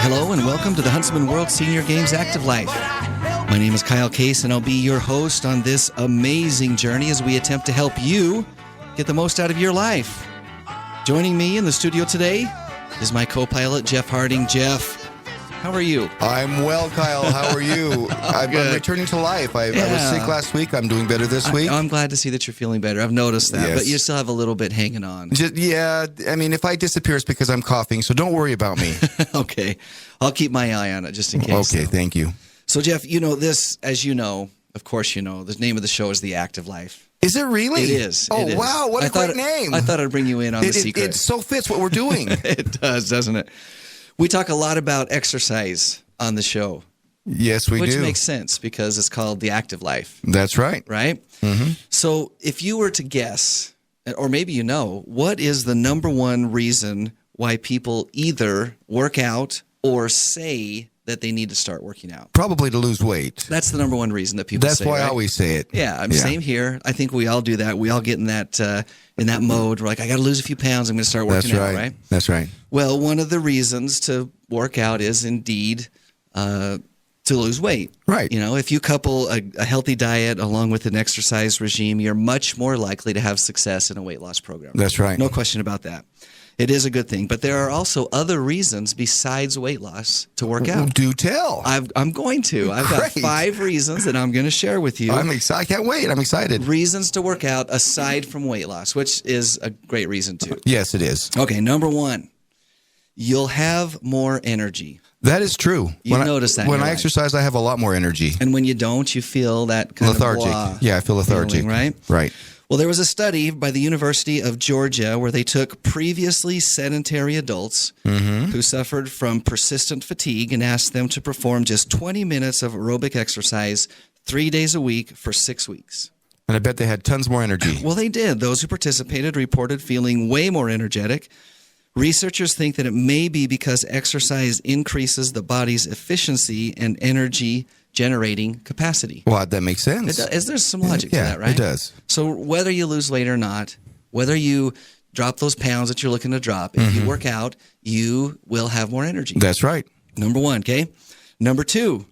Hello and welcome to the Huntsman World Senior Games Active Life. My name is Kyle Case and I'll be your host on this amazing journey as we attempt to help you get the most out of your life. Joining me in the studio today is my co-pilot, Jeff Harding. Jeff, how are you? I'm well, Kyle. How are you? I'm returning to life. I was sick last week. I'm doing better this week. I'm glad to see that you're feeling better. I've noticed that, Yes. but you still have a little bit hanging on. I mean, if I disappear, it's because I'm coughing, so don't worry about me. Okay. I'll keep my eye on it just in case. Okay, thank you. So, Jeff, you know this, as you know, of course you know, the name of the show is The Active Life. Is it really? It is. Oh, It is. wow. What a great name. I thought I'd bring you in on the secret. It so fits what we're doing. It does, doesn't it? We talk a lot about exercise on the show. Yes, we do. Which makes sense because it's called The Active Life. That's right. Right? Mm-hmm. So if you were to guess, or maybe you know, what is the number one reason why people either work out or say that they need to start working out? Probably to lose weight. That's the number one reason that people say. That's why right? I always say it. Yeah, same here. I think we all do that. We all get in that mode. We're like, I got to lose a few pounds. I'm going to start working out, right? That's right. Well, one of the reasons to work out is indeed to lose weight. Right. You know, if you couple a healthy diet along with an exercise regime, you're much more likely to have success in a weight loss program. That's right. No question about that. It is a good thing. But there are also other reasons besides weight loss to work out. Do tell. I'm going to. I've got 5 reasons that I'm going to share with you. I'm excited. I can't wait. I'm excited. Reasons to work out aside from weight loss, which is a great reason too. Yes, it is. Okay, number 1, you'll have more energy. That is true. You notice that in when your I life. exercise, I have a lot more energy. And when you don't, you feel that kind Lethargic. of blah Yeah, I feel lethargic. feeling, right? Right. Well, there was a study by the University of Georgia where they took previously sedentary adults who suffered from persistent fatigue and asked them to perform just 20 minutes of aerobic exercise 3 days a week for 6 weeks. And I bet they had tons more energy. Well, they did. Those who participated reported feeling way more energetic. Researchers think that it may be because exercise increases the body's efficiency and energy generating capacity. Well, that makes sense. There's some logic to that, right? It does. So whether you lose weight or not, whether you drop those pounds that you're looking to drop, if you work out, you will have more energy. That's right. Number 1, okay? Number 2,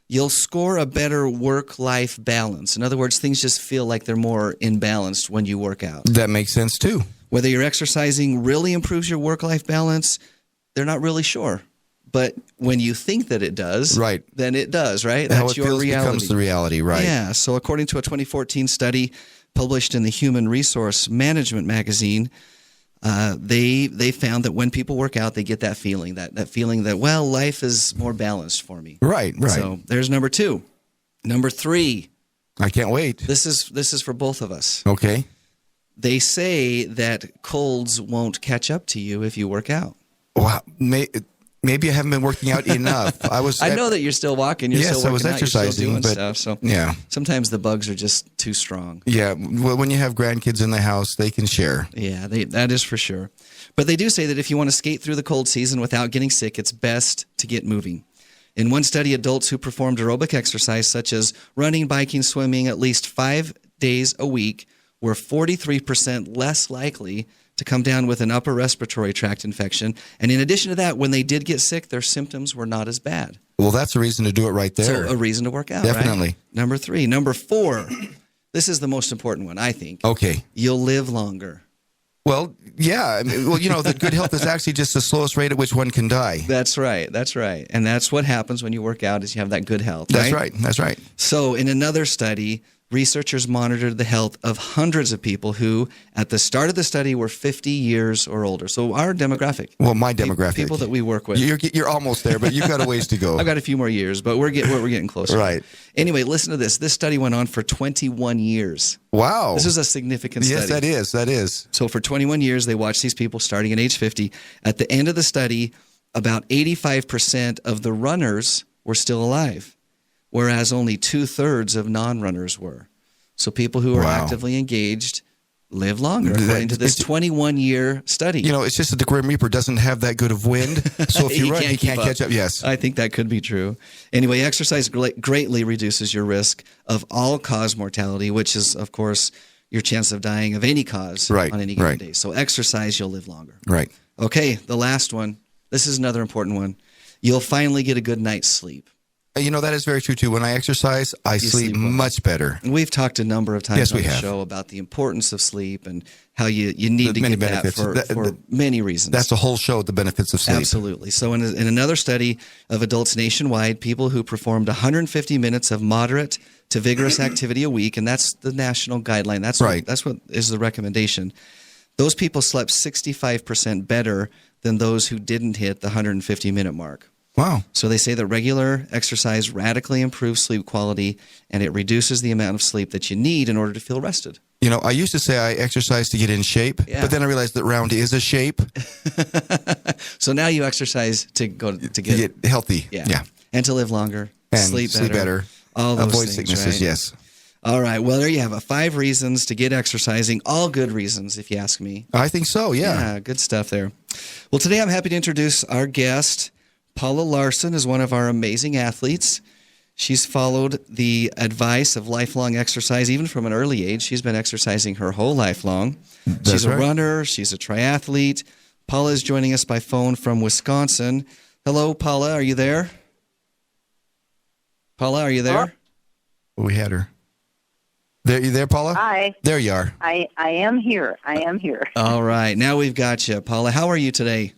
you'll score a better work-life balance. In other words, things just feel like they're more in balance when you work out. That makes sense too. Whether you're exercising really improves your work-life balance, they're not really sure. But when you think that it does, Right. then it does, right? How That's it your feels reality. becomes the reality, right? Yeah. So according to a 2014 study published in the Human Resource Management magazine, they found that when people work out, they get that feeling, that feeling that, well, life is more balanced for me. Right. So there's number 2. Number 3, I can't wait. this is for both of us. Okay. They say that colds won't catch up to you if you work out. Wow. Maybe I haven't been working out enough. I know that you're still walking. You're still working I was out, exercising, you're still doing but stuff. So yeah. sometimes the bugs are just too strong. Yeah. Well, when you have grandkids in the house, they can share. Yeah, that is for sure. But they do say that if you want to skate through the cold season without getting sick, it's best to get moving. In one study, adults who performed aerobic exercise, such as running, biking, swimming, at least 5 days a week, were 43% less likely to come down with an upper respiratory tract infection. And in addition to that, when they did get sick, their symptoms were not as bad. Well, that's a reason to do it right there. So a reason to work out, Definitely. right? Number 3. Number 4, this is the most important one, I think. Okay. You'll live longer. Well, yeah. I mean, well, the good health is actually just the slowest rate at which one can die. That's right. That's right. And that's what happens when you work out is you have that good health. That's right. That's right. So in another study, researchers monitored the health of hundreds of people who, at the start of the study, were 50 years or older. So our demographic. Well, my demographic. People that we work with. You're almost there, but you've got a ways to go. I've got a few more years, but we're getting closer. Right. Anyway, listen to this. This study went on for 21 years. Wow. This is a significant study. Yes, that is. So for 21 years, they watched these people starting at age 50. At the end of the study, about 85% of the runners were still alive, whereas only 2/3 of non-runners were. So people who are actively engaged live longer, according to this 21-year study. It's just that the Grim Reaper doesn't have that good of wind. So if you run, he can't catch up. Yes. I think that could be true. Anyway, exercise greatly reduces your risk of all-cause mortality, which is, of course, your chance of dying of any cause on any given day. So exercise, you'll live longer. Right. Okay, the last one. This is another important one. you'll finally get a good night's sleep. That is very true, too. When I exercise, I sleep well. much better. We've talked a number of times on the have. show about the importance of sleep and how you need to many get benefits. that for many reasons. That's the whole show, the benefits of sleep. Absolutely. So in another study of adults nationwide, people who performed 150 minutes of moderate to vigorous activity a week, and that's the national guideline. That's right. That's what is the recommendation. Those people slept 65% better than those who didn't hit the 150-minute mark. Wow. So they say that regular exercise radically improves sleep quality, and it reduces the amount of sleep that you need in order to feel rested. I used to say I exercise to get in shape, but then I realized that round is a shape. So now you exercise to get healthy. Yeah. And to live longer, and sleep better. All those avoid things, sicknesses, right? yes. All right. Well, there you have it. 5 reasons to get exercising. All good reasons, if you ask me. I think so, yeah. Yeah, good stuff there. Well, today I'm happy to introduce our guest. Paula Larson is one of our amazing athletes. She's followed the advice of lifelong exercise, even from an early age. She's been exercising her whole life long. She's a runner. She's a triathlete. Paula is joining us by phone from Wisconsin. Hello, Paula. Are you there? Paula, are you there? Hello? We had her. You there, Paula? Hi. There you are. I am here. I am here. All right. Now we've got you. Paula, how are you today?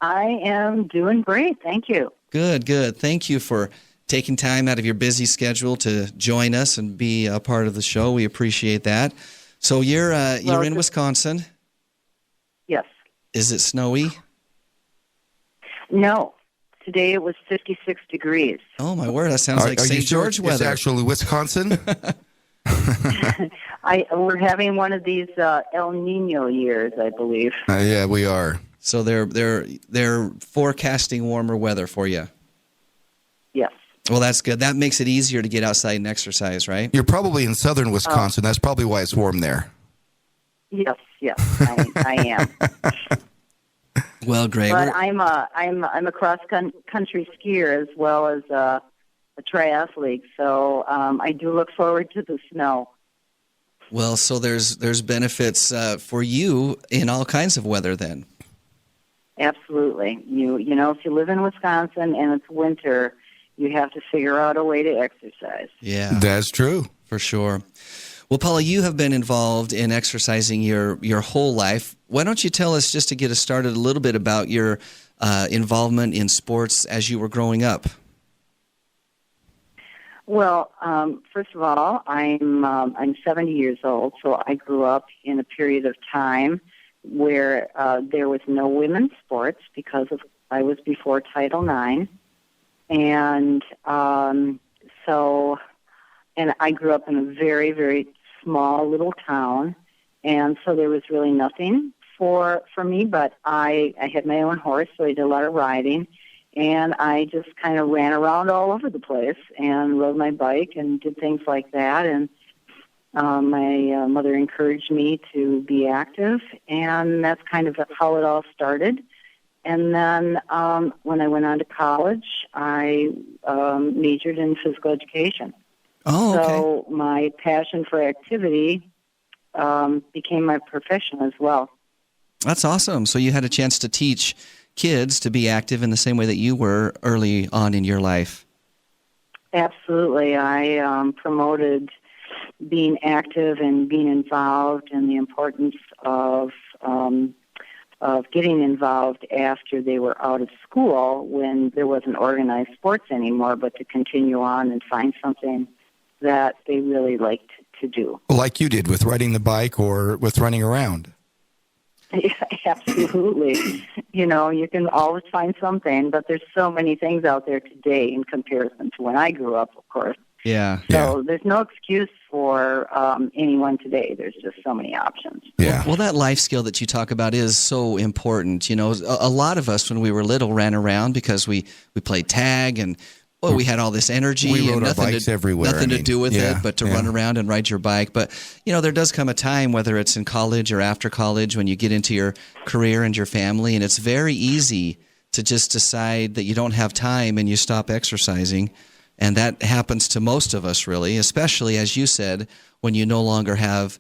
I am doing great. Thank you. Good, good. Thank you for taking time out of your busy schedule to join us and be a part of the show. We appreciate that. So you're in Wisconsin. Yes. Is it snowy? No. Today it was 56 degrees. Oh, my word. That sounds like St. George weather. It's actually Wisconsin? We're having one of these El Nino years, I believe. Yeah, we are. So they're forecasting warmer weather for you. Yes. Well, that's good. That makes it easier to get outside and exercise, right? You're probably in southern Wisconsin. That's probably why it's warm there. Yes, I am. Well, great. But I'm a cross country skier as well as a triathlete, so I do look forward to the snow. Well, so there's benefits for you in all kinds of weather then. Absolutely. You know, if you live in Wisconsin and it's winter, you have to figure out a way to exercise. Yeah. That's true. For sure. Well, Paula, you have been involved in exercising your whole life. Why don't you tell us, just to get us started, a little bit about your involvement in sports as you were growing up? Well, first of all, I'm 70 years old, so I grew up in a period of time where there was no women's sports because I was before Title IX, and I grew up in a very, very small little town, and so there was really nothing for me. But I had my own horse, so I did a lot of riding. And I just kind of ran around all over the place and rode my bike and did things like that. And my mother encouraged me to be active, and that's kind of how it all started. And then when I went on to college, I majored in physical education. Oh, okay. So my passion for activity became my profession as well. That's awesome. So you had a chance to teach kids to be active in the same way that you were early on in your life. Absolutely. I promoted being active and being involved, and the importance of getting involved after they were out of school when there wasn't organized sports anymore, but to continue on and find something that they really liked to do. Like you did with riding the bike or with running around. Yeah, absolutely. You know, you can always find something, but there's so many things out there today in comparison to when I grew up, of course. Yeah. So there's no excuse for anyone today. There's just so many options. Yeah. Well, that life skill that you talk about is so important. You know, a lot of us when we were little ran around because we played tag and we had all this energy we rode and our bikes everywhere. Nothing to do with yeah, it but to run around and ride your bike. But, you know, there does come a time, whether it's in college or after college, when you get into your career and your family, and it's very easy to just decide that you don't have time and you stop exercising. And that happens to most of us, really, especially, as you said, when you no longer have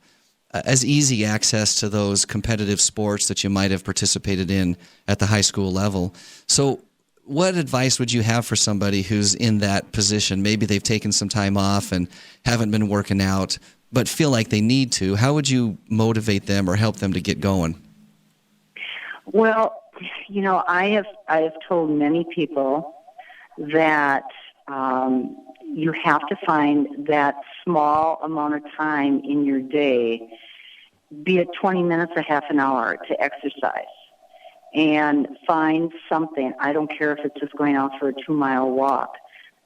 as easy access to those competitive sports that you might have participated in at the high school level. So what advice would you have for somebody who's in that position? Maybe they've taken some time off and haven't been working out, but feel like they need to. How would you motivate them or help them to get going? Well, I have told many people that you have to find that small amount of time in your day, be it 20 minutes, a half an hour, to exercise. And find something. I don't care if it's just going out for a 2-mile walk.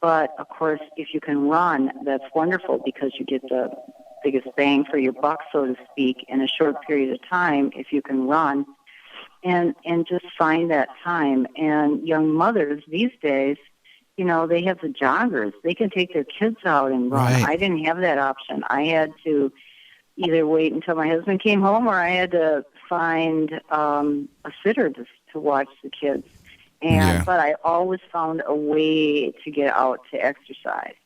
But, of course, if you can run, that's wonderful because you get the biggest bang for your buck, so to speak, in a short period of time if you can run. And just find that time. And young mothers these days, they have the joggers. They can take their kids out and run. Right. I didn't have that option. I had to either wait until my husband came home or I had to find a sitter to watch the kids. But I always found a way to get out to exercise.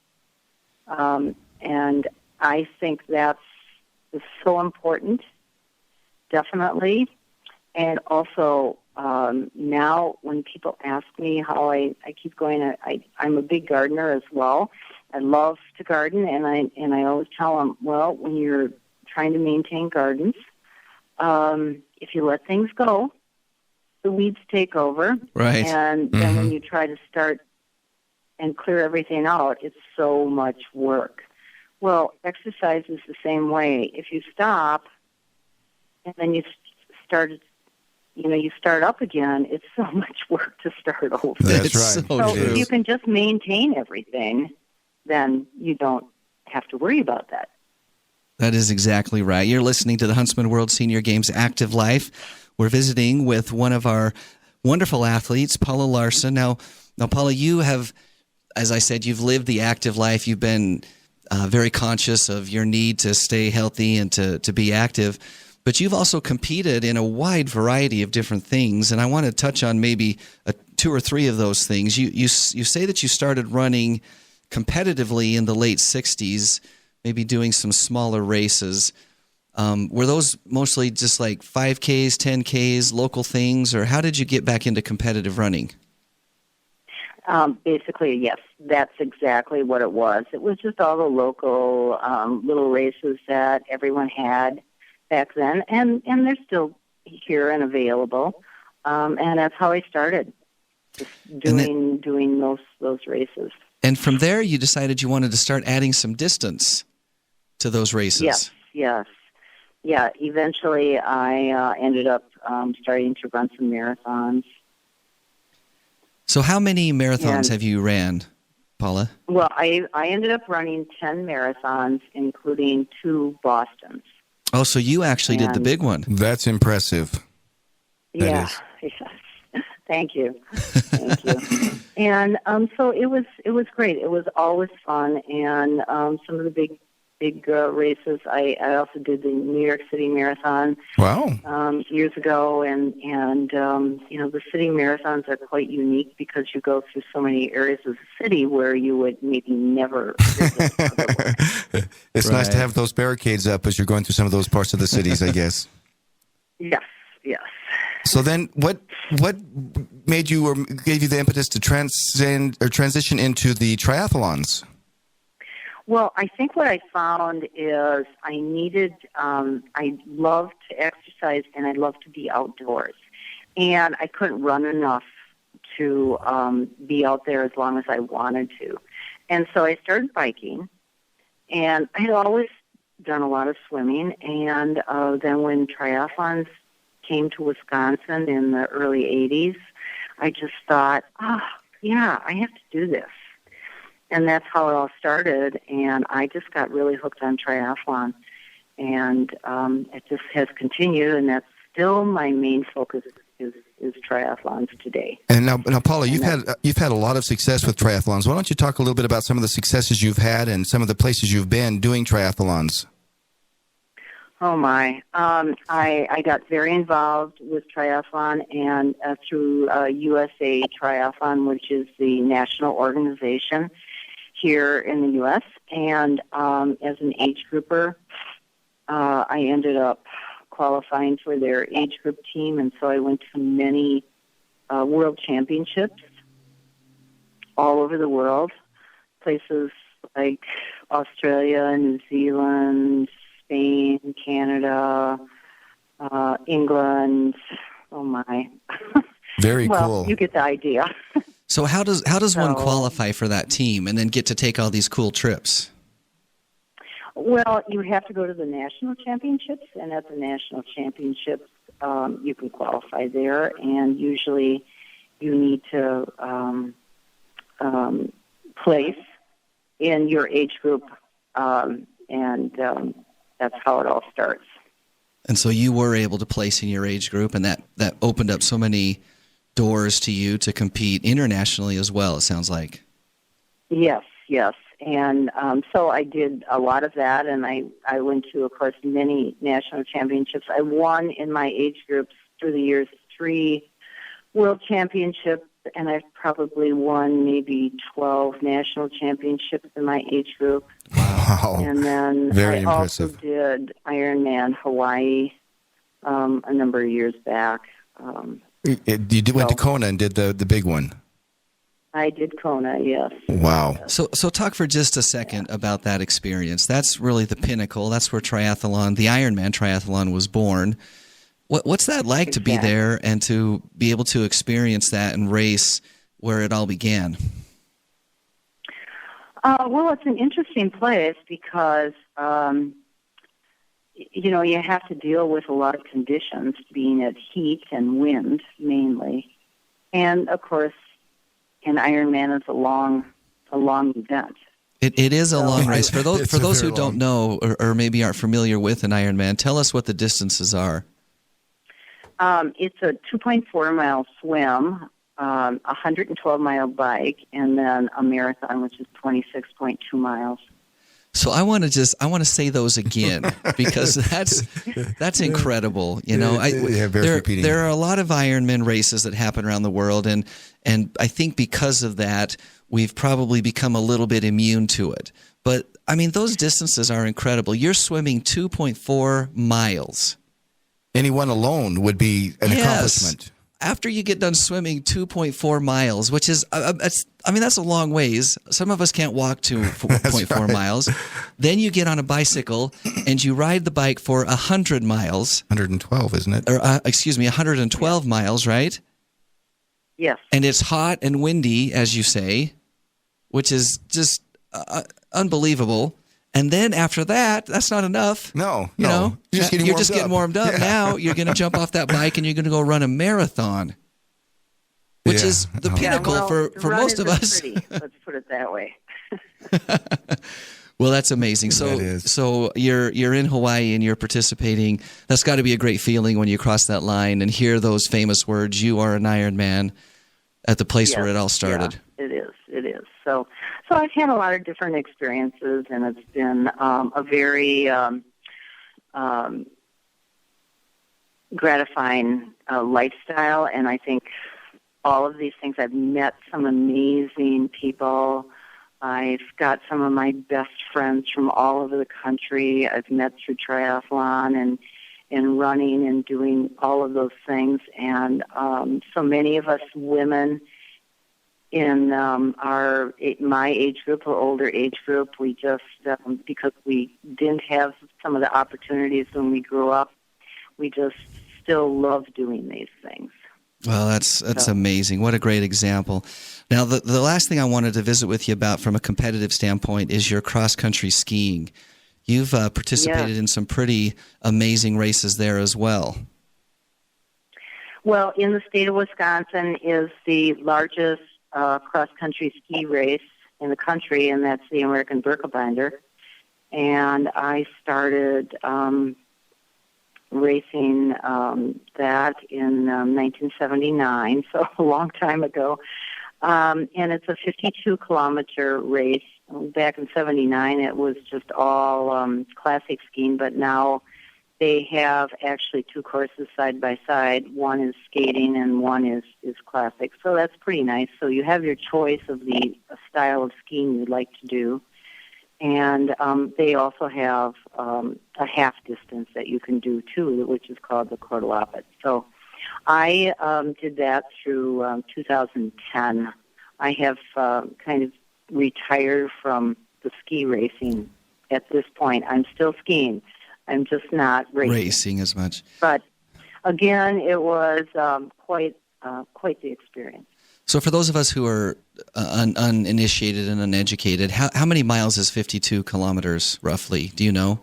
And I think that's so important, definitely. And also, now when people ask me how I keep going, I'm a big gardener as well. I love to garden, and I always tell them, well, when you're trying to maintain gardens, if you let things go, the weeds take over. Right. And then when you try to start and clear everything out, it's so much work. Well, exercise is the same way. If you stop and then you start up again, it's so much work to start over. That's It's right. so So true. if you can just maintain everything, then you don't have to worry about that. That is exactly right. You're listening to the Huntsman World Senior Games Active Life. We're visiting with one of our wonderful athletes, Paula Larson. Now, Paula, you have, as I said, you've lived the active life. You've been very conscious of your need to stay healthy and to be active. But you've also competed in a wide variety of different things, and I want to touch on maybe 2 or 3 of those things. You say that you started running competitively in the late 60s, maybe doing some smaller races. Were those mostly just like 5Ks, 10Ks, local things, or how did you get back into competitive running? Basically, yes, that's exactly what it was. It was just all the local little races that everyone had back then, and they're still here and available. And that's how I started, just doing those races. And from there, you decided you wanted to start adding some distance to those races. Yes. Yeah, eventually I ended up starting to run some marathons. So how many marathons have you ran, Paula? Well, I ended up running 10 marathons, including 2 Bostons. Oh, so you actually did the big one. That's impressive. Yes. Thank you. And so it was great. It was always fun, and some of the big races. I also did the New York City Marathon. Wow. Years ago, and the city marathons are quite unique because you go through so many areas of the city where you would maybe never visit otherwise. It's nice to have those barricades up as you're going through some of those parts of the cities, I guess. Yes. So then what made you or gave you the impetus to transition into the triathlons? Well, I think what I found is I needed, I love to exercise and I love to be outdoors. And I couldn't run enough to be out there as long as I wanted to. And so I started biking, and I had always done a lot of swimming. And then when triathlons came to Wisconsin in the early 80s, I just thought, I have to do this. And that's how it all started, and I just got really hooked on triathlon. And it just has continued, and that's still my main focus is triathlons today. And now Paula, you've had a lot of success with triathlons. Why don't you talk a little bit about some of the successes you've had and some of the places you've been doing triathlons? Oh, my. I got very involved with triathlon and through USA Triathlon, which is the national organization here in the U.S. And as an age grouper, I ended up qualifying for their age group team, and so I went to many world championships all over the world, places like Australia, New Zealand, Spain, Canada, England. Oh my! Very well, cool. you get the idea. So how does one So- qualify for that team and then get to take all these cool trips? Well, you have to go to the national championships, and at the national championships, you can qualify there. And usually, you need to place in your age group, and that's how it all starts. And so you were able to place in your age group, and that opened up so many doors to you to compete internationally as well, it sounds like. Yes. And so I did a lot of that, and I went to, of course, many national championships. I won in my age groups through the years 3 world championships, and I've probably won maybe 12 national championships in my age group. Wow. And then Very I impressive. also did Ironman Hawaii a number of years back. Went to Kona and did the big one. I did Kona, yes. Wow. So talk for just a second about that experience. That's really the pinnacle. That's where triathlon, the Ironman triathlon, was born. What's that like to be Exactly. there and to be able to experience that and race where it all began? Well, it's an interesting place because, you have to deal with a lot of conditions, being at heat and wind mainly. And, of course, an Ironman is a long event. It is a long race. For those It's for those who very don't know or maybe aren't familiar with an Ironman, tell us what the distances are. It's a 2.4-mile swim, 112-mile bike, and then a marathon, which is 26.2 miles. So I want to say those again because that's incredible. Yeah, bears repeating. There are a lot of Ironman races that happen around the world, and I think because of that, we've probably become a little bit immune to it. But I mean, those distances are incredible. You're swimming 2.4 miles. Anyone alone would be an accomplishment. After you get done swimming 2.4 miles, which is, that's a long ways. Some of us can't walk 2.4 right. miles. Then you get on a bicycle and you ride the bike for 100 miles. 112, isn't it? Or, 112 miles, right? Yes. And it's hot and windy, as you say, which is just unbelievable. And then after that, that's not enough. No. You're just getting warmed up. Yeah. Now you're going to jump off that bike and you're going to go run a marathon, which Yeah. is the pinnacle for the run most of isn't us. Pretty, let's put it that way. Well, that's amazing. That is. So you're in Hawaii and you're participating. That's got to be a great feeling when you cross that line and hear those famous words, "You are an Ironman," at the place where it all started. Yeah, it is. So I've had a lot of different experiences, and it's been a very gratifying lifestyle. And I think all of these things, I've met some amazing people. I've got some of my best friends from all over the country. I've met through triathlon and running and doing all of those things. And so many of us women in my age group or older age group, we just, because we didn't have some of the opportunities when we grew up, we just still love doing these things. Well, that's amazing. What a great example. Now, the last thing I wanted to visit with you about from a competitive standpoint is your cross-country skiing. You've participated in some pretty amazing races there as well. Well, in the state of Wisconsin is the largest cross-country ski race in the country, and that's the American Birkebinder. And I started racing that in 1979, so a long time ago. And it's a 52-kilometer race. Back in 79, it was just all classic skiing, but now they have actually 2 courses side by side. One is skating and one is classic. So that's pretty nice. So you have your choice of the style of skiing you'd like to do. And they also have a half distance that you can do too, which is called the Quartalapet. So I did that through 2010. I have kind of retired from the ski racing at this point. I'm still skiing. I'm just not racing as much. But again, it was quite the experience. So for those of us who are uninitiated and uneducated, how many miles is 52 kilometers roughly? Do you know?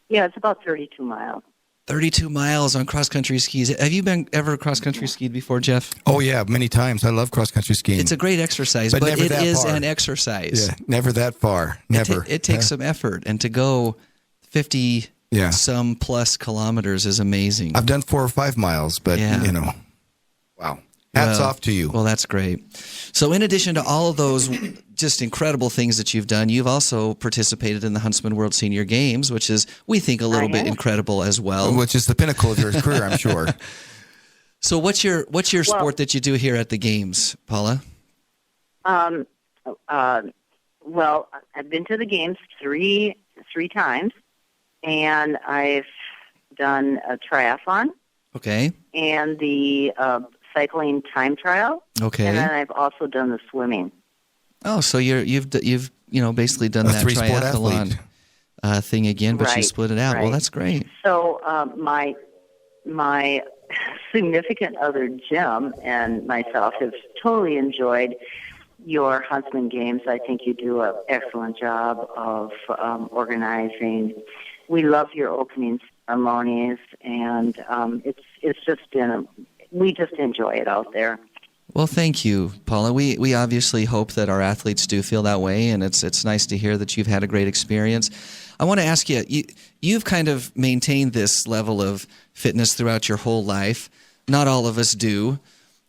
Yeah, it's about 32 miles. 32 miles on cross-country skis. Have you been ever cross-country skied before, Jeff? Oh, yeah, many times. I love cross-country skiing. It's a great exercise, but it is an exercise. Yeah, never that far. Never. It takes some effort, and to go 50 some plus kilometers is amazing. I've done 4 or 5 miles, but, wow. Hats off to you. Well, that's great. So in addition to all of those just incredible things that you've done, you've also participated in the Huntsman World Senior Games, which is, we think, a little bit incredible as well. Which is the pinnacle of your career, I'm sure. So what's your sport that you do here at the Games, Paula? Well, I've been to the Games three times, and I've done a triathlon. Okay. And the cycling time trial. Okay. And then I've also done the swimming. Oh, so you've basically done that triathlon thing again, but you split it out. Right. Well, that's great. So my significant other, Jim, and myself have totally enjoyed your Huntsman Games. I think you do an excellent job of organizing. We love your opening ceremonies, and it's just been we just enjoy it out there. Well, thank you, Paula. We obviously hope that our athletes do feel that way, and it's nice to hear that you've had a great experience. I want to ask you've kind of maintained this level of fitness throughout your whole life. Not all of us do,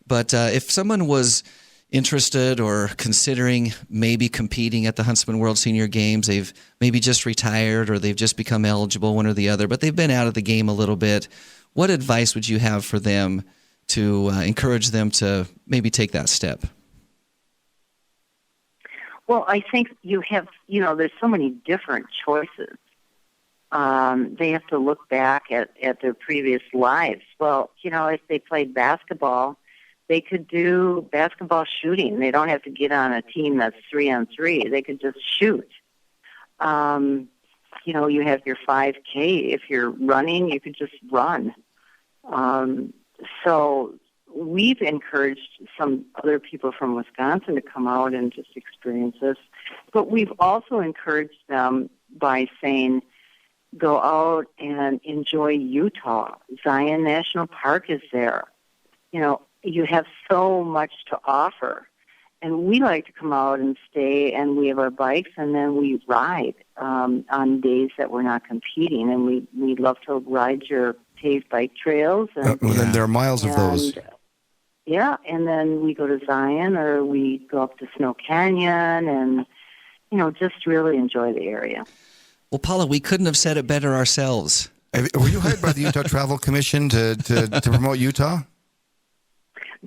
but if someone was interested or considering maybe competing at the Huntsman World Senior Games, they've maybe just retired or they've just become eligible, one or the other, but they've been out of the game a little bit, what advice would you have for them to encourage them to maybe take that step? Well, I think you have, there's so many different choices. They have to look back at their previous lives. Well, if they played basketball, they could do basketball shooting. They don't have to get on a team that's 3-on-3. They could just shoot. You have your 5K. If you're running, you could just run. So we've encouraged some other people from Wisconsin to come out and just experience this. But we've also encouraged them by saying, go out and enjoy Utah. Zion National Park is there. You have so much to offer. And we like to come out and stay, and we have our bikes, and then we ride on days that we're not competing. And we love to ride your paved bike trails. And, then there are miles of those. Yeah, and then we go to Zion, or we go up to Snow Canyon, and, just really enjoy the area. Well, Paula, we couldn't have said it better ourselves. Were you hired by the Utah Travel Commission to promote Utah?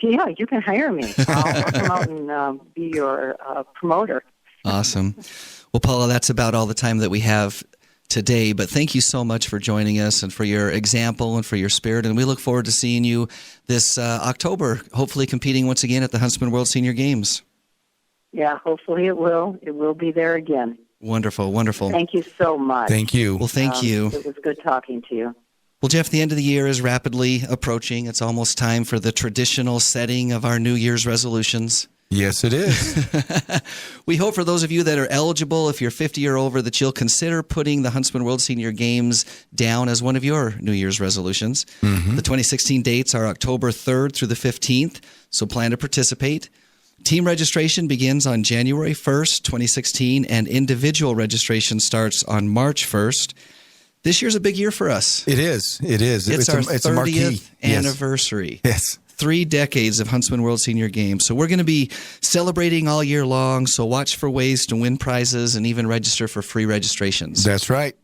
Yeah, you can hire me. I'll come out and be your promoter. Awesome. Well, Paula, that's about all the time that we have today, but thank you so much for joining us and for your example and for your spirit, and we look forward to seeing you this October, hopefully competing once again at the Huntsman World Senior Games. Yeah, hopefully it will. It will be there again. Wonderful, wonderful. Thank you so much. Thank you. Well, thank you. It was good talking to you. Well, Jeff, the end of the year is rapidly approaching. It's almost time for the traditional setting of our New Year's resolutions. Yes, it is. We hope for those of you that are eligible, if you're 50 or over, that you'll consider putting the Huntsman World Senior Games down as one of your New Year's resolutions. Mm-hmm. The 2016 dates are October 3rd through the 15th, so plan to participate. Team registration begins on January 1st, 2016, and individual registration starts on March 1st. This year's a big year for us. It is. It is. It's our 30th Yes. anniversary. Yes. 3 decades of Huntsman World Senior Games. So we're going to be celebrating all year long. So watch for ways to win prizes and even register for free registrations. That's right.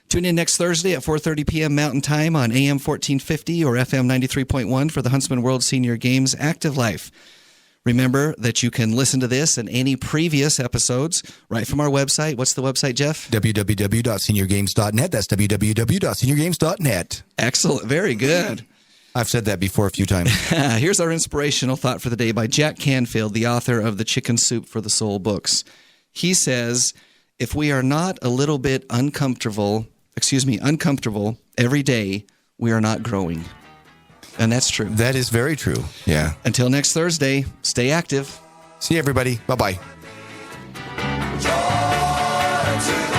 Tune in next Thursday at 4:30 p.m. Mountain Time on AM 1450 or FM 93.1 for the Huntsman World Senior Games Active Life. Remember that you can listen to this and any previous episodes right from our website. What's the website, Jeff? www.seniorgames.net. That's www.seniorgames.net. Excellent. Very good. I've said that before a few times. Here's our inspirational thought for the day by Jack Canfield, the author of the Chicken Soup for the Soul books. He says, if we are not a little bit uncomfortable every day, we are not growing. And that's true. That is very true. Yeah. Until next Thursday, stay active. See you, everybody. Bye-bye. Joy to